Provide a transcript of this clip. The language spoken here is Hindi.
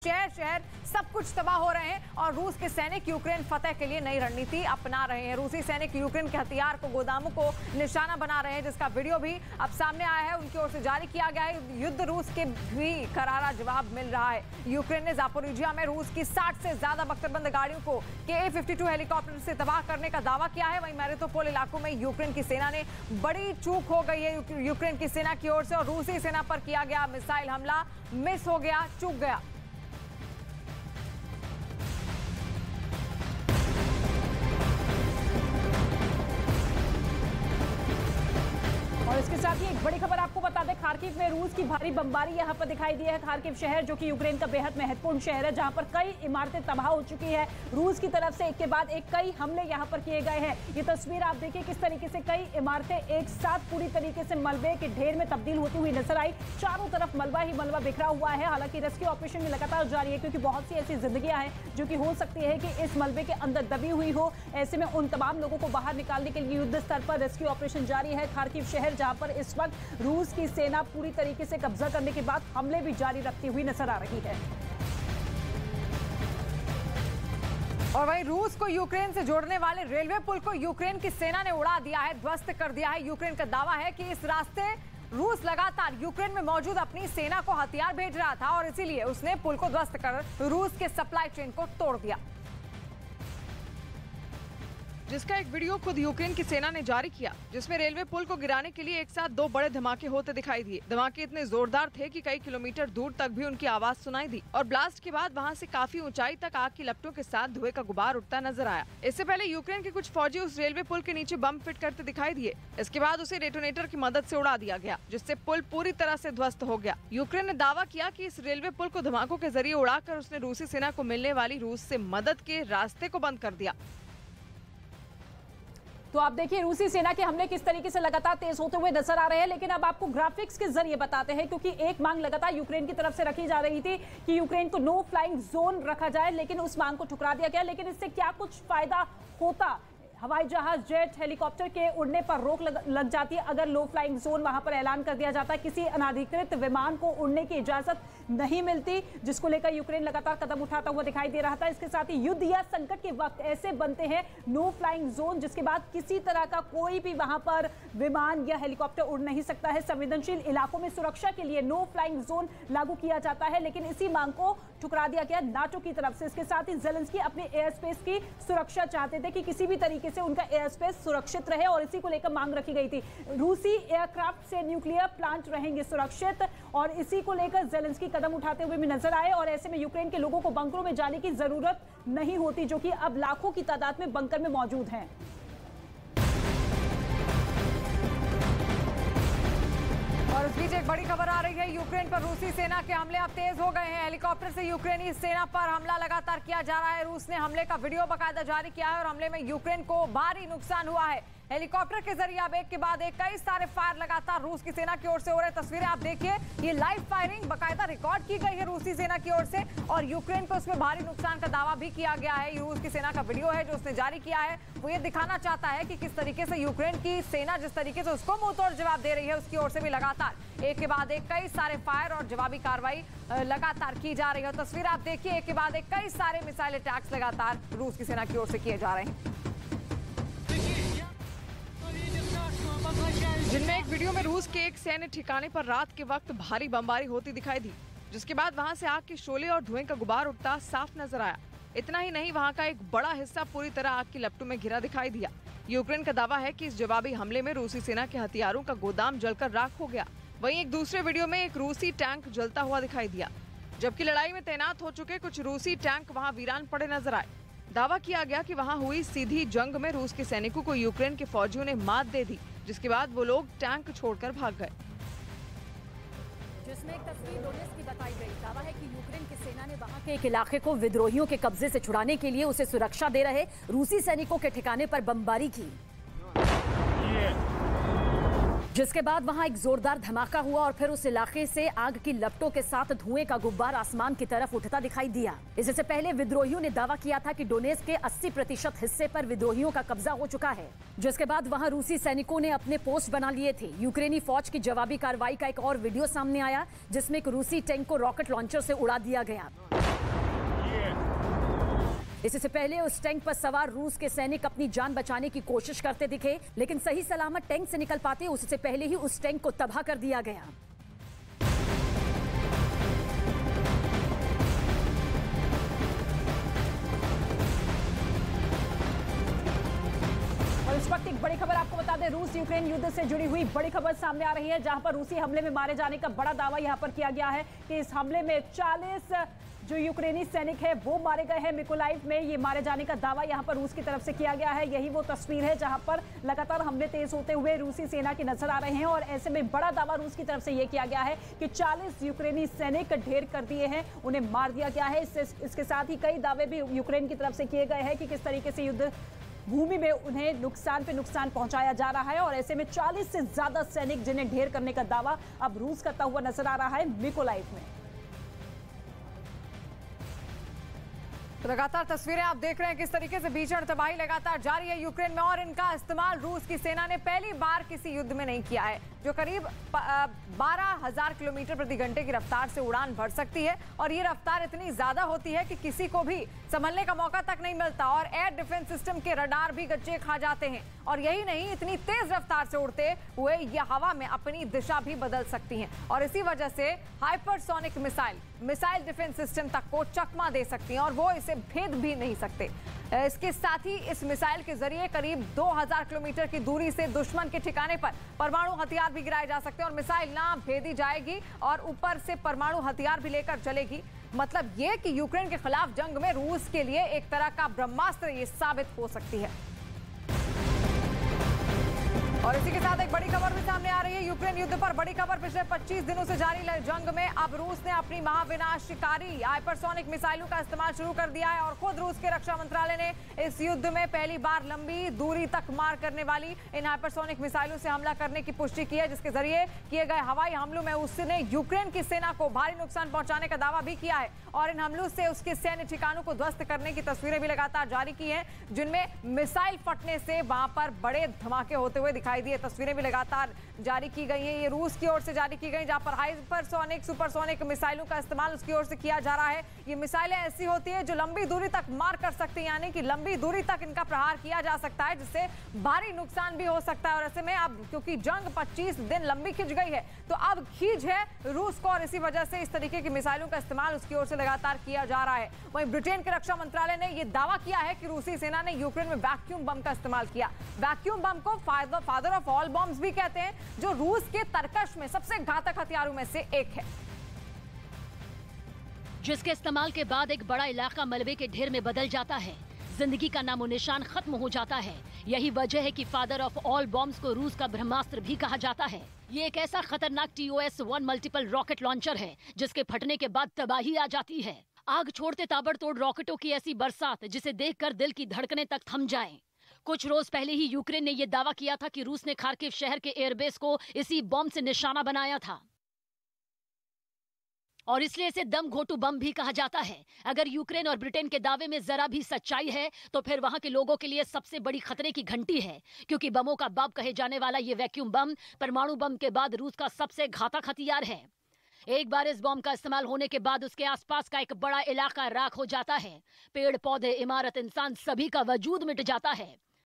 शहर शहर सब कुछ तबाह हो रहे हैं और रूस के सैनिक यूक्रेन फतह के लिए नई रणनीति अपना रहे हैं। रूसी सैनिक यूक्रेन के हथियार को गोदामों को निशाना बना रहे हैं, जिसका वीडियो भी अब सामने आया है। उनकी ओर से जारी किया गया है। युद्ध रूस के भी करारा जवाब मिल रहा है। यूक्रेन ने जापोरिजिया में रूस की 60 से ज्यादा बख्तरबंद गाड़ियों को KA-52 हेलीकॉप्टर से तबाह करने का दावा किया है। वहीं मैरिटोपोल इलाकों में यूक्रेन की सेना ने बड़ी चूक हो गई है यूक्रेन की सेना की ओर से, और रूसी सेना पर किया गया मिसाइल हमला मिस हो गया, चूक गया। और इसके साथ ही एक बड़ी खबर आपको बता दें, खार्किव में रूस की भारी बमबारी यहां पर दिखाई दी है। खार्किव शहर जो कि यूक्रेन का बेहद महत्वपूर्ण शहर है, जहां पर कई इमारतें तबाह हो चुकी है। रूस की तरफ से एक के बाद एक कई हमले यहां पर किए गए हैं। ये तस्वीर आप देखिए किस तरीके से कई इमारतें एक साथ पूरी तरीके से मलबे के ढेर में तब्दील होती हुई नजर आई। चारों तरफ मलबा ही मलबा बिखरा हुआ है। हालांकि रेस्क्यू ऑपरेशन में लगातार जारी है, क्योंकि बहुत सी ऐसी जिंदगियां हैं जो कि हो सकती है कि इस मलबे के अंदर दबी हुई हो। ऐसे में उन तमाम लोगों को बाहर निकालने के लिए युद्ध स्तर पर रेस्क्यू ऑपरेशन जारी है। खार्किव शहर जहां पर इस वक्त रूस की सेना पूरी तरीके से कब्जा करने के बाद हमले भी जारी रखती हुई नजर आ रही है। और वहीं रूस को यूक्रेन से जोड़ने वाले रेलवे पुल को यूक्रेन की सेना ने उड़ा दिया है, ध्वस्त कर दिया है। यूक्रेन का दावा है कि इस रास्ते रूस लगातार यूक्रेन में मौजूद अपनी सेना को हथियार भेज रहा था और इसीलिए उसने पुल को ध्वस्त कर रूस के सप्लाई चेन को तोड़ दिया, जिसका एक वीडियो खुद यूक्रेन की सेना ने जारी किया, जिसमें रेलवे पुल को गिराने के लिए एक साथ दो बड़े धमाके होते दिखाई दिए। धमाके इतने जोरदार थे कि कई किलोमीटर दूर तक भी उनकी आवाज सुनाई दी और ब्लास्ट के बाद वहां से काफी ऊंचाई तक आग की लपटों के साथ धुएं का गुबार उठता नजर आया। इससे पहले यूक्रेन के कुछ फौजी उस रेलवे पुल के नीचे बम फिट करते दिखाई दिए। इसके बाद उसे डेटोनेटर की मदद से उड़ा दिया गया, जिससे पुल पूरी तरह से ध्वस्त हो गया। यूक्रेन ने दावा किया कि इस रेलवे पुल को धमाकों के जरिए उड़ाकर उसने रूसी सेना को मिलने वाली रूस से मदद के रास्ते को बंद कर दिया। तो आप देखिए रूसी सेना के हमले किस तरीके से लगातार तेज होते हुए नजर आ रहे हैं। लेकिन अब आपको ग्राफिक्स के जरिए बताते हैं, क्योंकि एक मांग लगातार यूक्रेन की तरफ से रखी जा रही थी कि यूक्रेन को नो फ्लाइंग जोन रखा जाए, लेकिन उस मांग को ठुकरा दिया गया। लेकिन इससे क्या कुछ फायदा होता? हवाई जहाज, जेट, हेलीकॉप्टर के उड़ने पर रोक लग जाती है अगर लो फ्लाइंग जोन वहां पर ऐलान कर दिया जाता है। किसी अनाधिकृत विमान को उड़ने की इजाजत नहीं मिलती, जिसको लेकर यूक्रेन लगातार कदम उठाता हुआ दिखाई दे रहा था। इसके साथ ही युद्ध या संकट के वक्त ऐसे बनते हैं नो फ्लाइंग जोन, जिसके बाद किसी तरह का कोई भी वहां पर विमान या हेलीकॉप्टर उड़ नहीं सकता है। संवेदनशील इलाकों में सुरक्षा के लिए नो फ्लाइंग जोन लागू किया जाता है, लेकिन इसी मांग को ठुकरा दिया गया नाटो की तरफ से। इसके साथ ही ज़ेलेंस्की अपने एयर स्पेस की सुरक्षा चाहते थे कि किसी भी तरीके से उनका एयर स्पेस सुरक्षित रहे, और इसी को लेकर मांग रखी गई थी। रूसी एयरक्राफ्ट से न्यूक्लियर प्लांट रहेंगे सुरक्षित, और इसी को लेकर ज़ेलेंस्की कदम उठाते हुए भी नजर आए। और ऐसे में यूक्रेन के लोगों को बंकरों में जाने की जरूरत नहीं होती, जो कि अब लाखों की तादाद में बंकर में मौजूद हैं। और इस बीच एक बड़ी खबर आ रही है, यूक्रेन पर रूसी सेना के हमले अब तेज हो गए हैं। हेलीकॉप्टर से यूक्रेनी सेना पर हमला लगातार किया जा रहा है। रूस ने हमले का वीडियो बाकायदा जारी किया है और हमले में यूक्रेन को भारी नुकसान हुआ है। हेलीकॉप्टर के जरिए अब एक के बाद एक कई सारे फायर लगातार रूस की सेना की ओर से हो रहे। तस्वीरें आप देखिए, ये लाइव फायरिंग बाकायदा रिकॉर्ड की गई है रूसी सेना की ओर से, और यूक्रेन को उसमें भारी नुकसान का दावा भी किया गया है। रूस की सेना का वीडियो है जो उसने जारी किया है, वो ये दिखाना चाहता है कि किस तरीके से यूक्रेन की सेना जिस तरीके से उसको मुंह तोड़ जवाब दे रही है, उसकी ओर से भी लगातार एक के बाद एक कई सारे फायर और जवाबी कार्रवाई लगातार की जा रही है। तस्वीर आप देखिए, एक के बाद एक कई सारे मिसाइल अटैक्स लगातार रूस की सेना की ओर से किए जा रहे हैं, जिनमें एक वीडियो में रूस के एक सैन्य ठिकाने पर रात के वक्त भारी बमबारी होती दिखाई दी, जिसके बाद वहां से आग के शोले और धुएं का गुबार उठता साफ नजर आया। इतना ही नहीं, वहां का एक बड़ा हिस्सा पूरी तरह आग की लपटों में घिरा दिखाई दिया। यूक्रेन का दावा है कि इस जवाबी हमले में रूसी सेना के हथियारों का गोदाम जलकर राख हो गया। वहीं एक दूसरे वीडियो में एक रूसी टैंक जलता हुआ दिखाई दिया, जबकि लड़ाई में तैनात हो चुके कुछ रूसी टैंक वहाँ वीरान पड़े नजर आए। दावा किया गया कि वहाँ हुई सीधी जंग में रूस के सैनिकों को यूक्रेन के फौजियों ने मात दे दी, जिसके बाद वो लोग टैंक छोड़कर भाग गए। जिसमें एक तस्वीर डोनेट्स्क की बताई गई। दावा है कि यूक्रेन की सेना ने वहां के एक इलाके को विद्रोहियों के कब्जे से छुड़ाने के लिए उसे सुरक्षा दे रहे रूसी सैनिकों के ठिकाने पर बमबारी की। जिसके बाद वहां एक जोरदार धमाका हुआ और फिर उस इलाके से आग की लपटों के साथ धुएं का गुब्बार आसमान की तरफ उठता दिखाई दिया। इससे पहले विद्रोहियों ने दावा किया था कि डोनेट्स्क के 80% हिस्से पर विद्रोहियों का कब्जा हो चुका है। जिसके बाद वहां रूसी सैनिकों ने अपने पोस्ट बना लिए थे। यूक्रेनी फौज की जवाबी कार्रवाई का एक और वीडियो सामने आया जिसमें एक रूसी टैंक को रॉकेट लॉन्चर से उड़ा दिया गया। इससे पहले उस टैंक पर सवार रूस के सैनिक अपनी जान बचाने की कोशिश करते दिखे, लेकिन सही सलामत टैंक से निकल पाते उससे पहले ही उस टैंक को तबाह कर दिया गया। और इस वक्त एक बड़ी खबर आपको बता दें, रूस यूक्रेन युद्ध से जुड़ी हुई बड़ी खबर सामने आ रही है, जहां पर रूसी हमले में मारे जाने का बड़ा दावा यहां पर किया गया है कि इस हमले में 40 जो यूक्रेनी सैनिक है वो मारे गए हैं। मिकोलाइव में ये मारे जाने का दावा यहां पर रूस की तरफ से किया गया है। यही वो तस्वीर है जहां पर लगातार हमले तेज होते हुए रूसी सेना की नजर आ रहे हैं और ऐसे में बड़ा दावा रूस की तरफ से ये किया गया है कि 40 यूक्रेनी सैनिक ढेर कर दिए हैं, उन्हें मार दिया गया है। इसके साथ ही कई दावे भी यूक्रेन की तरफ से किए गए हैं कि किस तरीके से युद्ध भूमि में उन्हें नुकसान पे नुकसान पहुंचाया जा रहा है और ऐसे में 40 से ज्यादा सैनिक जिन्हें ढेर करने का दावा अब रूस करता हुआ नजर आ रहा है मिकोलाइव में। तो लगातार तस्वीरें आप देख रहे हैं किस तरीके से भीषण तबाही लगातार जारी है यूक्रेन में और इनका इस्तेमाल रूस की सेना ने पहली बार किसी युद्ध में नहीं किया है, जो करीब 12,000 किलोमीटर प्रति घंटे की रफ्तार से उड़ान भर सकती है और ये रफ्तार इतनी ज्यादा होती है कि किसी को भी संभलने का मौका तक नहीं मिलता और एयर डिफेंस सिस्टम के रडार भी गज्जे खा जाते हैं। और यही नहीं, इतनी तेज रफ्तार से उड़ते हुए ये हवा में अपनी दिशा भी बदल सकती हैं और इसी वजह से हाइपरसोनिक मिसाइल डिफेंस सिस्टम तक को चकमा दे सकती हैं और वो इसे भेद भी नहीं सकते। इसके साथ ही इस मिसाइल के जरिए करीब 2000 किलोमीटर की दूरी से दुश्मन के ठिकाने पर परमाणु हथियार भी गिराए जा सकते हैं और मिसाइल ना भेदी जाएगी और ऊपर से परमाणु हथियार भी लेकर चलेगी। मतलब ये कि यूक्रेन के खिलाफ जंग में रूस के लिए एक तरह का ब्रह्मास्त्र ये साबित हो सकती है। और इसी के साथ एक बड़ी खबर भी सामने आ रही है यूक्रेन युद्ध पर। बड़ी खबर, पिछले 25 दिनों से जारी जंग में अब रूस ने अपनी महाविनाशकारी हाइपरसोनिक मिसाइलों का इस्तेमाल शुरू कर दिया है और खुद रूस के रक्षा मंत्रालय ने इस युद्ध में पहली बार लंबी दूरी तक मार करने वाली इन हाइपरसोनिक मिसाइलों से हमला करने की पुष्टि की है, जिसके जरिए किए गए हवाई हमलों में उसने यूक्रेन की सेना को भारी नुकसान पहुंचाने का दावा भी किया है और इन हमलों से उसके सैन्य ठिकानों को ध्वस्त करने की तस्वीरें भी लगातार जारी की हैं, जिनमें मिसाइल फटने से वहां पर बड़े धमाके होते हुए दिखाई दिए। तस्वीरें भी लगातार जारी की गई हैं, ये रूस की ओर से जारी की गई, जहां पर हाइपरसोनिक सुपरसोनिक मिसाइलों का इस्तेमाल उसकी ओर से किया जा रहा है। ये मिसाइलें ऐसी होती है जो लंबी दूरी तक मार कर सकती हैं, यानी कि लंबी दूरी तक इनका प्रहार किया जा सकता है, जिससे भारी नुकसान भी हो सकता है। और ऐसे में अब क्योंकि जंग 25 दिन लंबी खिंच गई है तो अब खींच है रूस को और इसी वजह से इस तरीके की मिसाइलों का इस्तेमाल उसकी ओर से लगातार किया जा रहा है। वहीं ब्रिटेन के रक्षा मंत्रालय ने यह दावा किया है कि रूसी सेना ने यूक्रेन में वैक्यूम बम का इस्तेमाल किया। वैक्यूम बम को फादर ऑफ ऑल बॉम्ब्स भी कहते हैं, जो रूस के तरकश में सबसे घातक हथियारों में से एक है, जिसके इस्तेमाल के बाद एक बड़ा इलाका मलबे के ढेर में बदल जाता है, जिंदगी का नामो निशान खत्म हो जाता है। यही वजह है कि फादर ऑफ ऑल बॉम्ब्स को रूस का ब्रह्मास्त्र भी कहा जाता है। ये एक ऐसा खतरनाक TOS-1 मल्टीपल रॉकेट लॉन्चर है जिसके फटने के बाद तबाही आ जाती है। आग छोड़ते ताबड़तोड़ रॉकेटों की ऐसी बरसात जिसे देखकर दिल की धड़कनें तक थम जाएं। कुछ रोज पहले ही यूक्रेन ने यह दावा किया था कि रूस ने खार्किव शहर के एयरबेस को इसी बम से निशाना बनाया था और इसलिए इसे दम घोटू बम भी कहा जाता है। अगर यूक्रेन और ब्रिटेन के दावे में जरा भी सच्चाई है तो फिर वहां के लोगों के लिए सबसे बड़ी खतरे की घंटी है, क्योंकि बमों का बाप कहे जाने वाला ये वैक्यूम बम परमाणु बम के बाद रूस का सबसे घातक हथियार है। एक बार इस बम का इस्तेमाल होने के बाद उसके आसपास का एक बड़ा इलाका राख हो जाता है। पेड़ पौधे, इमारत, इंसान सभी का वजूद मिट जाता है।